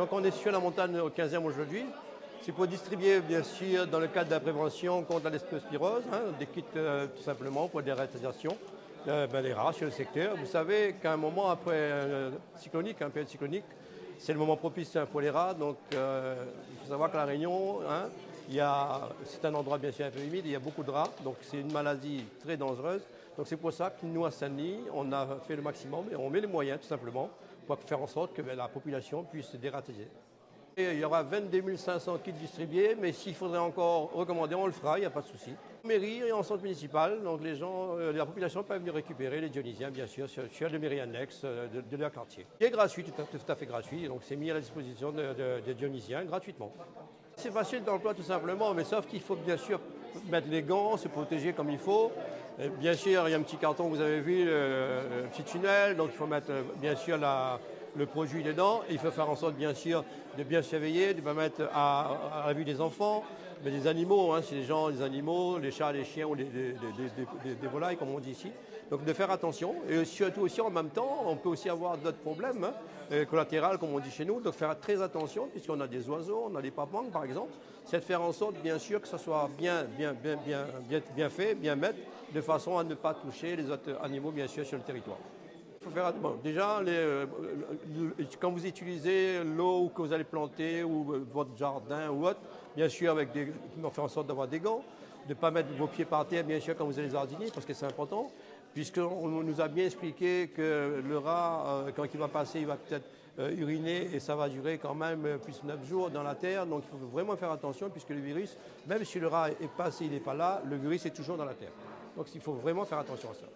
Donc on est sur la montagne au 15e aujourd'hui. C'est pour distribuer, bien sûr, dans le cadre de la prévention contre la leptospirose, des kits tout simplement pour des réalisations des rats sur le secteur. Vous savez qu'à un moment après cyclonique, un période cyclonique, c'est le moment propice pour les rats. Donc il faut savoir que la Réunion, c'est un endroit bien sûr un peu humide, il y a beaucoup de rats, donc c'est une maladie très dangereuse. Donc c'est pour ça que nous, à Saint-Denis, on a fait le maximum et on met les moyens tout simplement pour faire en sorte que la population puisse se dératiser. Et il y aura 22 500 kits distribués, mais s'il faudrait encore recommander, on le fera, il n'y a pas de souci. En mairie et en centre municipal, donc les gens, la population peut venir récupérer les dionysiens, bien sûr, sur les mairies annexes de leur quartier. Il est gratuit, tout à fait gratuit, donc c'est mis à la disposition des dionysiens gratuitement. C'est facile d'emploi tout simplement, mais sauf qu'il faut bien sûr mettre les gants, se protéger comme il faut. Et bien sûr, il y a un petit carton, vous avez vu, un petit tunnel, donc il faut mettre bien sûr le produit dedans. Et il faut faire en sorte bien sûr de bien surveiller, de ne pas mettre à la vue des enfants, mais des animaux, si les gens, les animaux, les chats, les chiens ou des volailles comme on dit ici. Donc de faire attention. Et surtout aussi en même temps, on peut aussi avoir d'autres problèmes collatéraux comme on dit chez nous. Donc faire très attention puisqu'on a des oiseaux, on a des papangs par exemple. C'est de faire en sorte bien sûr que ça soit bien fait, bien mettre, de façon à ne pas toucher les autres animaux bien sûr sur le territoire. Il faut faire, déjà, quand vous utilisez l'eau que vous allez planter ou votre jardin ou autre, bien sûr, on fait en sorte d'avoir des gants, de ne pas mettre vos pieds par terre, bien sûr, quand vous allez jardiner, parce que c'est important, puisqu'on nous a bien expliqué que le rat, quand il va passer, il va peut-être uriner et ça va durer quand même plus de 9 jours dans la terre. Donc il faut vraiment faire attention, puisque le virus, même si le rat est passé, il n'est pas là, le virus est toujours dans la terre. Donc il faut vraiment faire attention à ça.